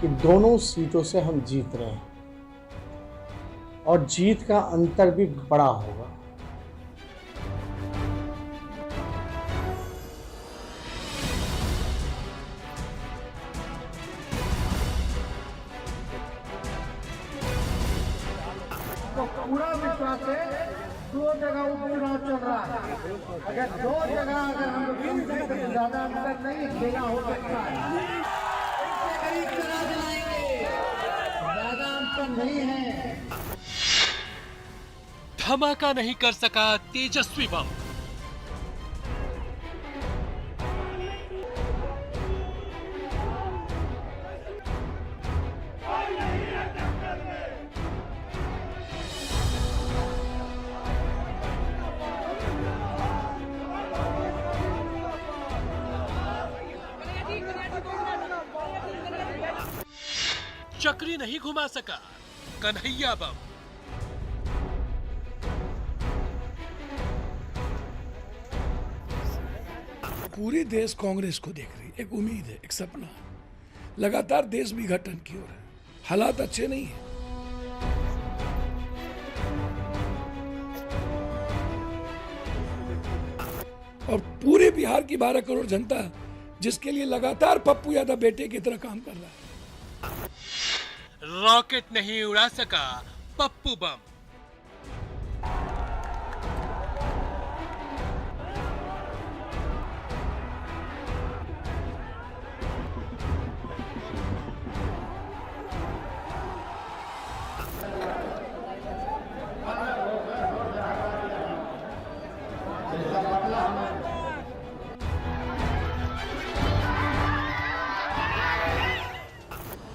कि दोनों सीटों से हम जीत रहे हैं और जीत का अंतर भी बड़ा होगा। तो पूरा विश्वास है, 2 जगह उपचुनाव चल रहा है। अगर 2 जगह अगर हम लोग ज्यादा अंतर नहीं देना हो सकता है, ज्यादा अंतर नहीं है। धमाका नहीं कर सका तेजस्वी बम। चक्री नहीं घुमा सका कन्हैया बम। पूरी देश कांग्रेस को देख रही, एक उम्मीद है, एक सपना। लगातार देश विघटन की ओर है, हालात अच्छे नहीं है। और पूरे बिहार की 12 करोड़ जनता जिसके लिए लगातार पप्पू यादव बेटे की तरह काम कर रहा है। रॉकेट नहीं उड़ा सका पप्पू बम।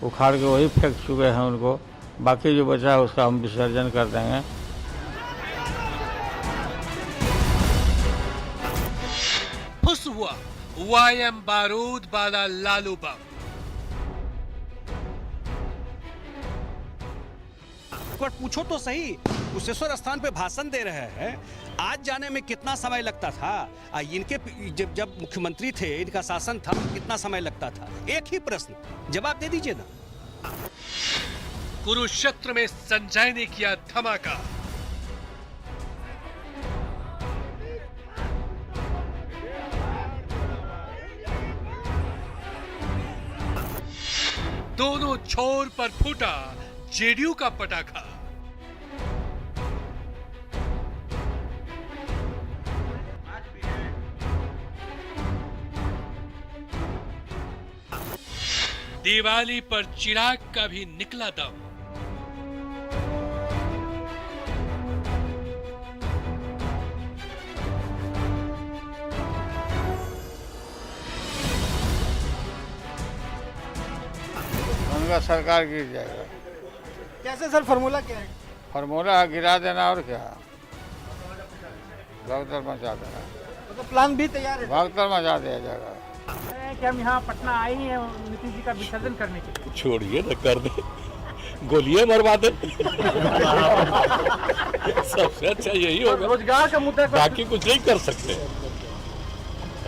उखाड़ के वही फेंक चुके हैं उनको, बाकी जो बचा है उसका हम विसर्जन कर देंगे। फुस हुआ वायम बारूद वाला लालू बम। पर पूछो तो सही, कुशेश्वर स्थान पे भाषण दे रहे हैं, आज जाने में कितना समय लगता था? इनके जब मुख्यमंत्री थे, इनका शासन था, कितना समय लगता था? एक ही प्रश्न, जवाब दे दीजिए ना। कुरुक्षेत्र में संजय ने किया धमाका। दोनों छोर पर फूटा जेडीयू का पटाखा। दिवाली पर चिराग का भी निकला दम। उनका सरकार गिर जाएगा। कैसे सर, फॉर्मूला क्या है? फॉर्मूला गिरा देना और क्या, भगदड़ मचा देना। तो प्लान भी तैयार है? भगदड़ मचा दिया जाएगा। कि हम यहाँ पटना आए ही हैं नीतीश जी का विसर्जन करने के लिए। छोड़िए न, कर दे, गोलियां मरवा दे। सबसे अच्छा यही होगा। रोजगार का मुद्दा, बाकी कुछ नहीं कर सकते।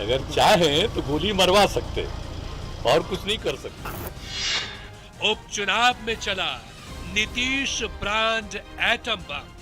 अगर चाहें तो गोली मरवा सकते, और कुछ नहीं कर सकते। उपचुनाव में चला नीतीश ब्रांड एटम बम।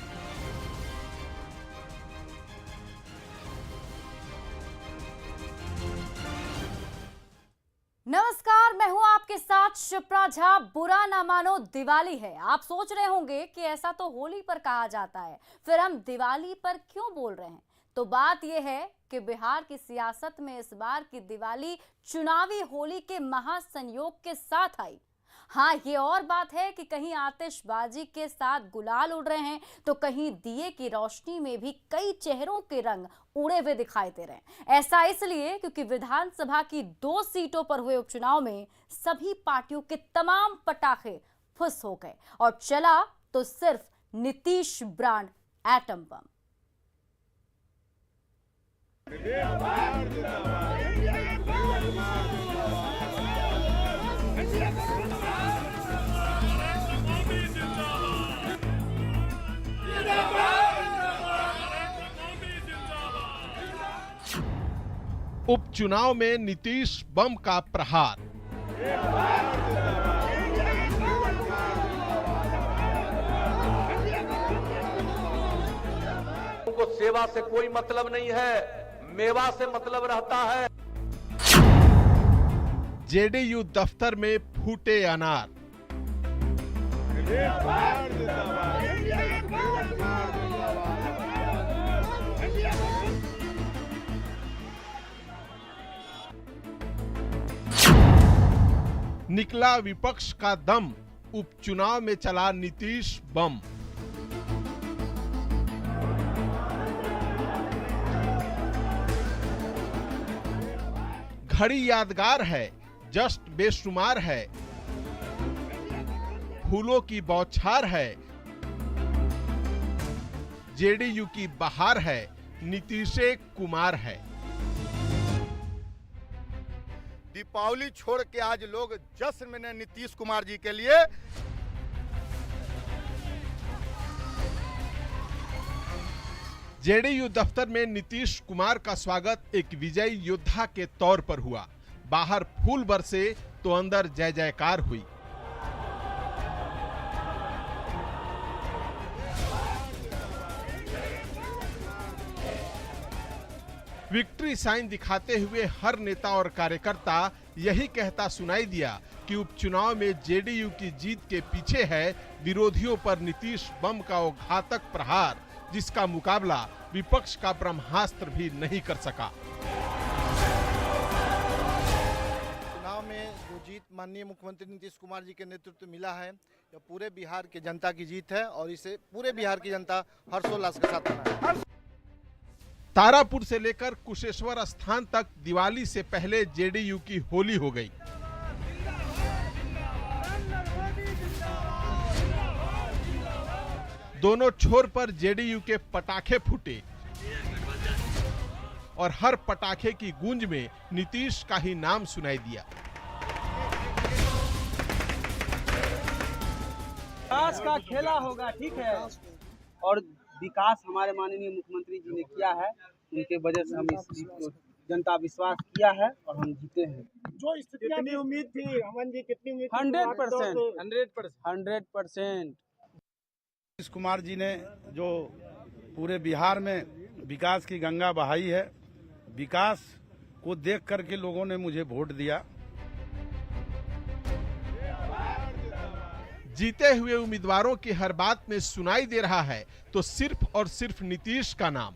नमस्कार, मैं हूं आपके साथ शिप्रा झा। बुरा ना मानो, दिवाली है। आप सोच रहे होंगे कि ऐसा तो होली पर कहा जाता है, फिर हम दिवाली पर क्यों बोल रहे हैं? तो बात यह है कि बिहार की सियासत में इस बार की दिवाली चुनावी होली के महासंयोग के साथ आई। हाँ, ये और बात है कि कहीं आतिशबाजी के साथ गुलाल उड़ रहे हैं, तो कहीं दिए की रोशनी में भी कई चेहरों के रंग उड़े हुए दिखाई दे रहे हैं। ऐसा इसलिए क्योंकि विधानसभा की 2 सीटों पर हुए उपचुनाव में सभी पार्टियों के तमाम पटाखे फुस हो गए और चला तो सिर्फ नीतीश ब्रांड एटम बम। उपचुनाव में नीतीश बम का प्रहार। उनको सेवा से कोई मतलब नहीं है, मेवा से मतलब रहता है। जेडीयू दफ्तर में फूटे अनार। निकला विपक्ष का दम, उपचुनाव में चला नीतीश बम। घड़ी यादगार है, जस्ट बेशुमार है, फूलों की बौछार है, जेडीयू की बहार है, नीतीश कुमार है। दीपावली छोड़ के आज लोग जश्न मनाए नीतीश कुमार जी के लिए। जेडीयू दफ्तर में नीतीश कुमार का स्वागत एक विजयी योद्धा के तौर पर हुआ। बाहर फूल बरसे तो अंदर जय जयकार हुई। विक्ट्री साइन दिखाते हुए हर नेता और कार्यकर्ता यही कहता सुनाई दिया कि उपचुनाव में जेडीयू की जीत के पीछे है विरोधियों पर नीतीश बम का वो घातक प्रहार, जिसका मुकाबला विपक्ष का ब्रह्मास्त्र भी नहीं कर सका। चुनाव में जो जीत माननीय मुख्यमंत्री नीतीश कुमार जी के नेतृत्व मिला है, यह पूरे बिहार के जनता की जीत है और इसे पूरे बिहार की जनता हर्षोल्लास के साथ मनाए। तारापुर से लेकर कुशेश्वर स्थान तक दिवाली से पहले जेडीयू की होली हो गई। दोनों छोर पर जेडीयू के पटाखे फूटे और हर पटाखे की गूंज में नीतीश का ही नाम सुनाई दिया। विकास का खेला होगा, ठीक है, और विकास हमारे माननीय मुख्यमंत्री जी ने किया है, उनके वजह से हम इस जीत को जनता विश्वास किया है और हम जीते हैं। जो कितनी उम्मीद थी अमन जी, कितनी उम्मीद? 100%। नीतीश कुमार जी ने जो पूरे बिहार में विकास की गंगा बहाई है, विकास को देख करके लोगों ने मुझे वोट दिया। जीते हुए उम्मीदवारों की हर बात में सुनाई दे रहा है तो सिर्फ और सिर्फ नीतीश का नाम।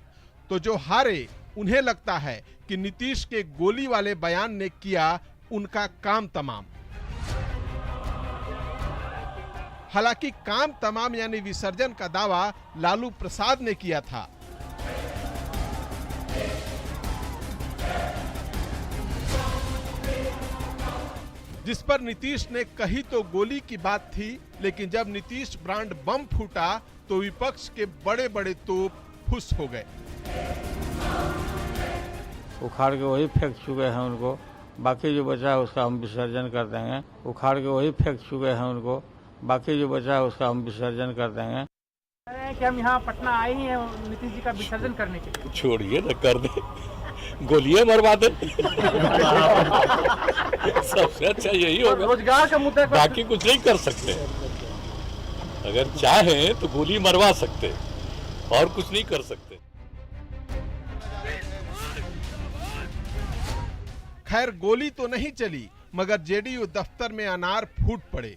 तो जो हारे उन्हें लगता है कि नीतीश के गोली वाले बयान ने किया उनका काम तमाम। हालांकि काम तमाम यानी विसर्जन का दावा लालू प्रसाद ने किया था। जिस पर नीतीश ने कही तो गोली की बात थी, लेकिन जब नीतीश ब्रांड बम फूटा तो विपक्ष के बड़े बड़े तोप फुस हो गए। उखाड़ के वही फेंक चुके हैं उनको, बाकी जो बचा है उसका हम विसर्जन कर देंगे। उखाड़ के वही फेंक चुके हैं उनको, बाकी जो बचा है उसका हम विसर्जन कर देंगे। कि हम यहाँ पटना आए ही हैं नीतीश जी का विसर्जन करने के लिए। छोड़िए न, कर दे, गोलियां मरवा दे। सबसे अच्छा यही होगा। रोजगार का मुद्दा, बाकी कुछ नहीं कर सकते। अगर चाहे तो गोली मरवा सकते और कुछ नहीं कर सकते। खैर गोली तो नहीं चली, मगर जेडीयू दफ्तर में अनार फूट पड़े।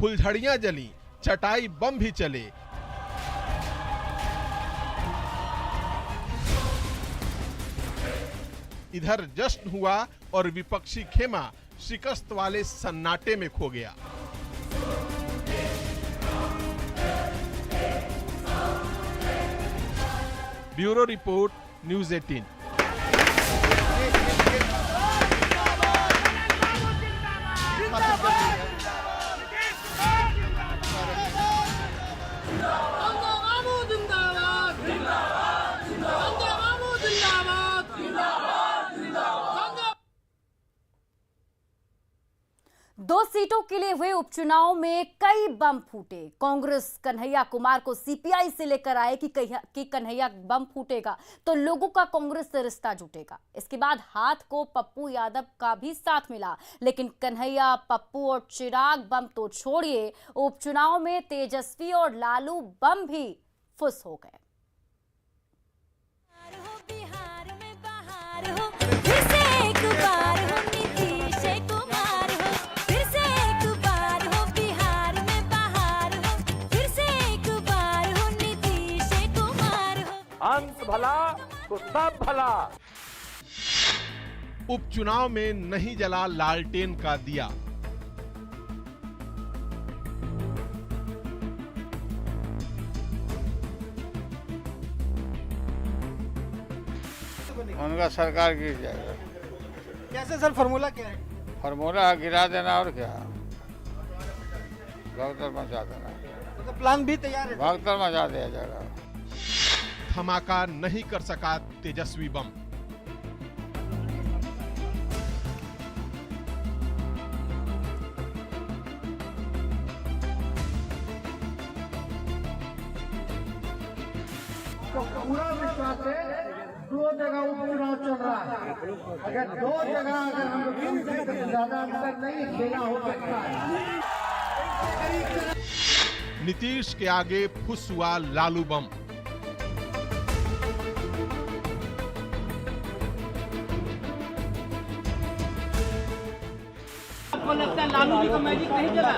फुलझड़ियां जली, चटाई बम भी चले। इधर जश्न हुआ और विपक्षी खेमा शिकस्त वाले सन्नाटे में खो गया। Bureau report, news 18। दो सीटों के लिए हुए उपचुनाव में कई बम फूटे। कांग्रेस कन्हैया कुमार को सीपीआई से लेकर आए कि कन्हैया बम फूटेगा तो लोगों का कांग्रेस से रिश्ता जुटेगा। इसके बाद हाथ को पप्पू यादव का भी साथ मिला, लेकिन कन्हैया, पप्पू और चिराग बम तो छोड़िए, उपचुनाव में तेजस्वी और लालू बम भी फुस हो गए। अंत भला तो सब भला। उपचुनाव में नहीं जला लालटेन का दिया। उनका सरकार गिर जाएगा। कैसे सर, फॉर्मूला क्या है? फॉर्मूला गिरा देना और क्या, भगदड़ मचा देना। तो प्लान भी तैयार है? भगदड़ मचा दिया जाएगा। धमाका नहीं कर सका तेजस्वी बम। तो पूरा विश्वास है, दो जगह उपचुनाव चल रहा है। अगर दो जगह हम ज्यादा अंतर नहीं खेला हो सकता है। नीतीश के आगे फुस हुआ लालू बम। आपको लगता है लालू जी का मैजिक नहीं चला?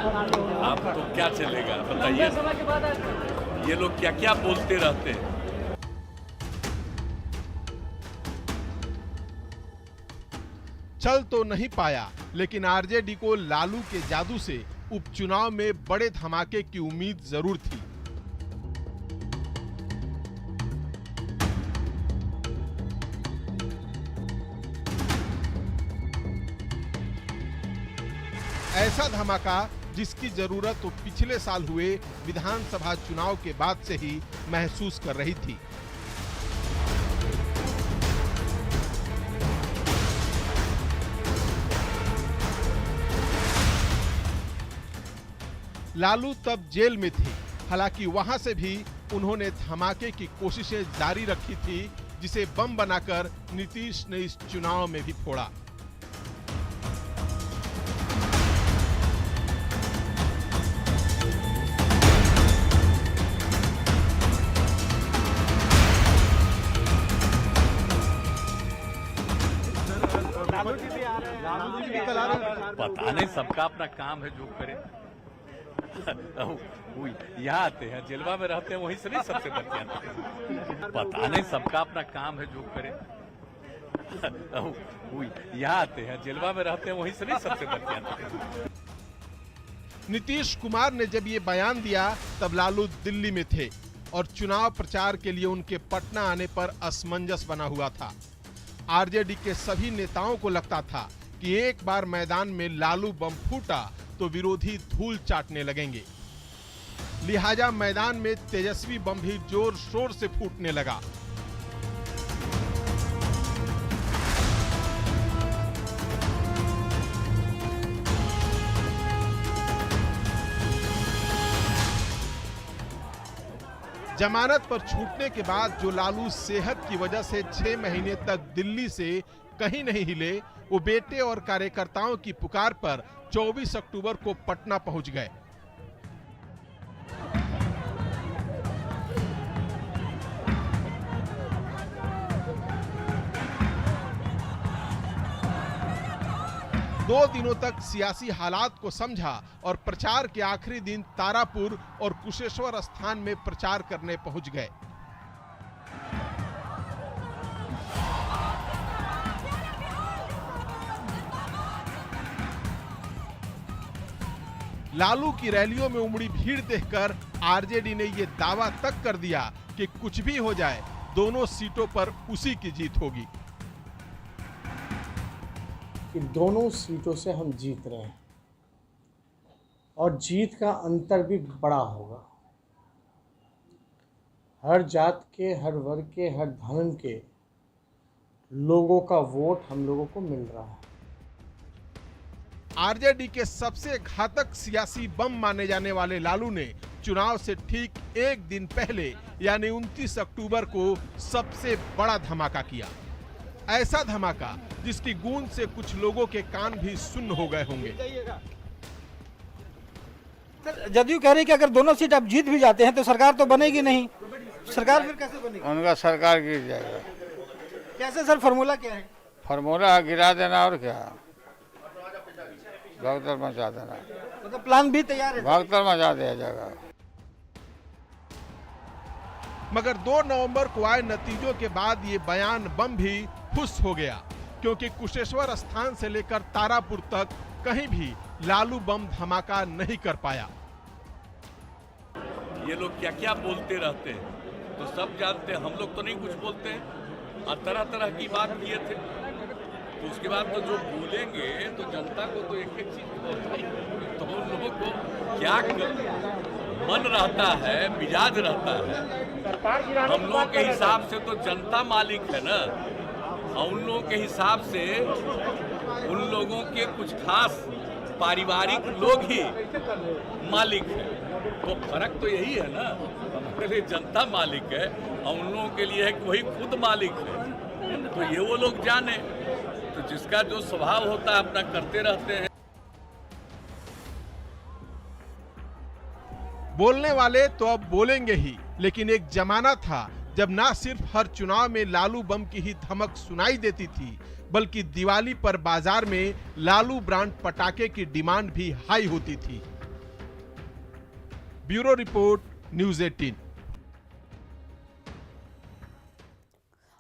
आप तो क्या चलेगा बताइए, ये लोग क्या क्या बोलते रहते हैं। चल तो नहीं पाया, लेकिन आरजेडी को लालू के जादू से उपचुनाव में बड़े धमाके की उम्मीद जरूर थी। ऐसा धमाका जिसकी जरूरत तो पिछले साल हुए विधानसभा चुनाव के बाद से ही महसूस कर रही थी। लालू तब जेल में थे, हालांकि वहां से भी उन्होंने धमाके की कोशिशें जारी रखी थी, जिसे बम बनाकर नीतीश ने इस चुनाव में भी फोड़ा। पता नहीं, सबका अपना काम है, जो करे। यहाँ आते हैं, जेलवा में रहते हैं, वहीं से नहीं सबसे बढ़ के आते हैं। पता नहीं, सबका अपना काम है, जो करे। यहाँ आते हैं, जेलवा में रहते हैं, वहीं से नहीं सबसे बढ़ के आते हैं। नीतीश कुमार ने जब ये बयान दिया तब लालू दिल्ली में थे और चुनाव प्रचार के लिए उनके पटना आने पर असमंजस बना हुआ था। आरजेडी के सभी नेताओं को लगता था कि एक बार मैदान में लालू बम फूटा तो विरोधी धूल चाटने लगेंगे। लिहाजा मैदान में तेजस्वी बम भी जोर शोर से फूटने लगा। जमानत पर छूटने के बाद जो लालू सेहत की वजह से 6 महीने तक दिल्ली से कहीं नहीं हिले, वो बेटे और कार्यकर्ताओं की पुकार पर 24 अक्टूबर को पटना पहुंच गए। दो दिनों तक सियासी हालात को समझा और प्रचार के आखिरी दिन तारापुर और कुशेश्वर स्थान में प्रचार करने पहुंच गए। लालू की रैलियों में उमड़ी भीड़ देखकर आरजेडी ने यह दावा तक कर दिया कि कुछ भी हो जाए, दोनों सीटों पर उसी की जीत होगी। कि दोनों सीटों से हम जीत रहे हैं और जीत का अंतर भी बड़ा होगा। हर जात के, हर वर्ग के, हर धर्म के लोगों का वोट हम लोगों को मिल रहा है। आरजेडी के सबसे घातक सियासी बम माने जाने वाले लालू ने चुनाव से ठीक एक दिन पहले यानी 29 अक्टूबर को सबसे बड़ा धमाका किया। ऐसा धमाका जिसकी गूंज से कुछ लोगों के कान भी सुन्न हो गए होंगे। जदयू कह रही है कि अगर दोनों सीट अब जीत भी जाते हैं तो सरकार तो बनेगी नहीं। सरकार फिर कैसे बनेगी? उनका सरकार गिर जाएगा। कैसे सर, फॉर्मूला क्या है? फार्मूला गिरा देना और क्या, भगदड़ मचा देना। मतलब प्लान भी तैयार है? भगदड़ मचा दिया जाएगा। मगर 2 नवंबर को आए नतीजों के बाद ये बयान बम भी फुस हो गया, क्योंकि कुशेश्वर स्थान से लेकर तारापुर तक कहीं भी लालू बम धमाका नहीं कर पाया। ये लोग क्या क्या बोलते रहते हैं तो सब जानते हैं, हम लोग तो नहीं कुछ बोलते हैं और तरह तरह की बात किए थे। तो उसके बाद तो जो बोलेंगे तो जनता को तो एक एक चीज तो उन लोगों को क्या मन रहता है, मिजाज रहता है। हम लोगों के हिसाब से तो जनता मालिक है ना, और उन लोगों के हिसाब से उन लोगों के कुछ खास पारिवारिक लोग ही मालिक हैं। तो फर्क तो यही है ना, हमारे लिए जनता मालिक है और उन लोगों के लिए है कि वही खुद मालिक है। तो ये वो लोग जाने, तो जिसका जो स्वभाव होता है अपना करते रहते हैं। बोलने वाले तो अब बोलेंगे ही, लेकिन एक जमाना था जब ना सिर्फ हर चुनाव में लालू बम की ही धमक सुनाई देती थी, बल्कि दिवाली पर बाजार में लालू ब्रांड पटाखे की डिमांड भी हाई होती थी। Bureau report, news 18।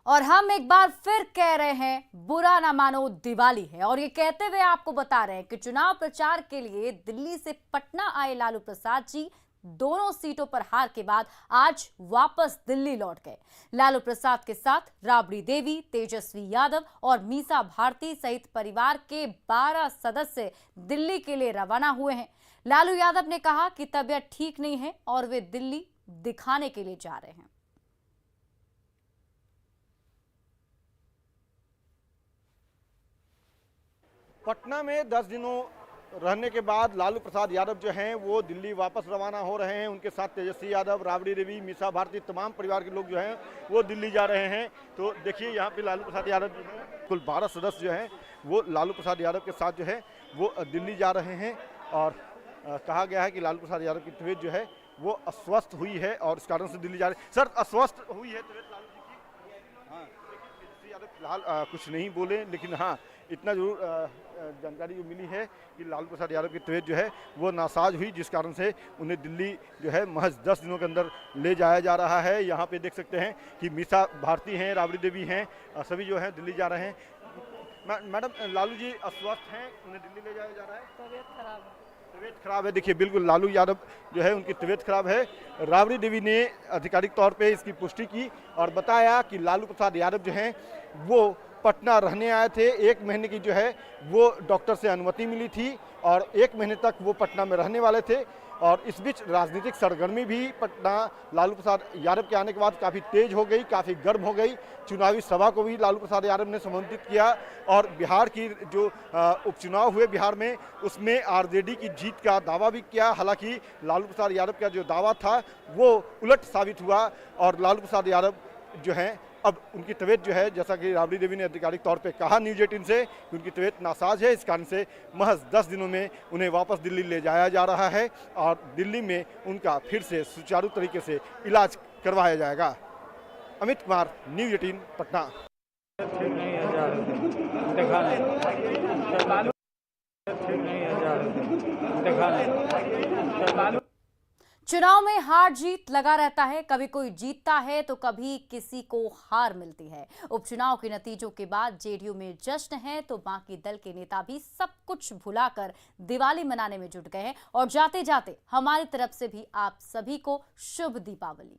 और हम एक बार फिर कह रहे हैं, बुरा ना मानो दिवाली है। और ये कहते हुए आपको बता रहे हैं कि चुनाव प्रचार के लिए दिल्ली से पटना आए लालू प्रसाद जी दोनों सीटों पर हार के बाद आज वापस दिल्ली लौट गए। लालू प्रसाद के साथ राबड़ी देवी, तेजस्वी यादव और मीसा भारती सहित परिवार के 12 सदस्य दिल्ली के लिए रवाना हुए हैं। लालू यादव ने कहा कि तबीयत ठीक नहीं है और वे दिल्ली दिखाने के लिए जा रहे हैं। पटना में 10 दिनों रहने के बाद लालू प्रसाद यादव जो हैं वो दिल्ली वापस रवाना हो रहे हैं। उनके साथ तेजस्वी यादव, राबड़ी देवी, मीसा भारती, तमाम परिवार के लोग जो हैं वो दिल्ली जा रहे हैं। तो देखिए यहाँ पे लालू प्रसाद यादव जो हैं, कुल 12 सदस्य जो हैं वो लालू प्रसाद यादव के साथ जो है वो दिल्ली जा रहे हैं। और कहा गया है कि लालू प्रसाद यादव की तबीयत जो है वो अस्वस्थ हुई है और इस कारण से दिल्ली जा रहे हैं। सर, अस्वस्थ हुई है तबीयत लालू जी की? हाँ, तेजस्वी यादव फिलहाल कुछ नहीं बोले, लेकिन हाँ इतना जरूर जानकारी जो मिली है कि लालू प्रसाद यादव की तबीयत जो है वो नासाज हुई, जिस कारण से उन्हें दिल्ली जो है महज 10 दिनों के अंदर ले जाया जा रहा है। यहाँ पे देख सकते हैं कि मीसा भारती हैं, राबड़ी देवी हैं, सभी जो हैं दिल्ली जा रहे हैं। मैडम, लालू जी अस्वस्थ हैं, उन्हें दिल्ली ले जाया जा रहा है? तबीयत खराब है। देखिए बिल्कुल लालू यादव जो है उनकी तबीयत खराब है। राबड़ी देवी ने आधिकारिक तौर पे इसकी पुष्टि की और बताया कि लालू प्रसाद यादव जो हैं वो पटना रहने आए थे। 1 महीने की जो है वो डॉक्टर से अनुमति मिली थी और 1 महीने तक वो पटना में रहने वाले थे। और इस बीच राजनीतिक सरगर्मी भी पटना लालू प्रसाद यादव के आने के बाद काफ़ी तेज हो गई, काफ़ी गर्म हो गई। चुनावी सभा को भी लालू प्रसाद यादव ने संबोधित किया और बिहार की जो उपचुनाव हुए बिहार में, उसमें आरजेडी की जीत का दावा भी किया। हालांकि लालू प्रसाद यादव का जो दावा था वो उलट साबित हुआ और लालू प्रसाद यादव जो हैं अब उनकी तबीयत जो है, जैसा कि राबड़ी देवी ने आधिकारिक तौर पे कहा न्यूज़ 18 से कि उनकी तबीयत नासाज है। इस कारण से महज 10 दिनों में उन्हें वापस दिल्ली ले जाया जा रहा है और दिल्ली में उनका फिर से सुचारू तरीके से इलाज करवाया जाएगा। अमित कुमार, न्यूज़ 18 पटना। चुनाव में हार जीत लगा रहता है, कभी कोई जीतता है तो कभी किसी को हार मिलती है। उपचुनाव के नतीजों के बाद जेडीयू में जश्न है तो बाकी दल के नेता भी सब कुछ भुलाकर दिवाली मनाने में जुट गए हैं। और जाते जाते हमारी तरफ से भी आप सभी को शुभ दीपावली।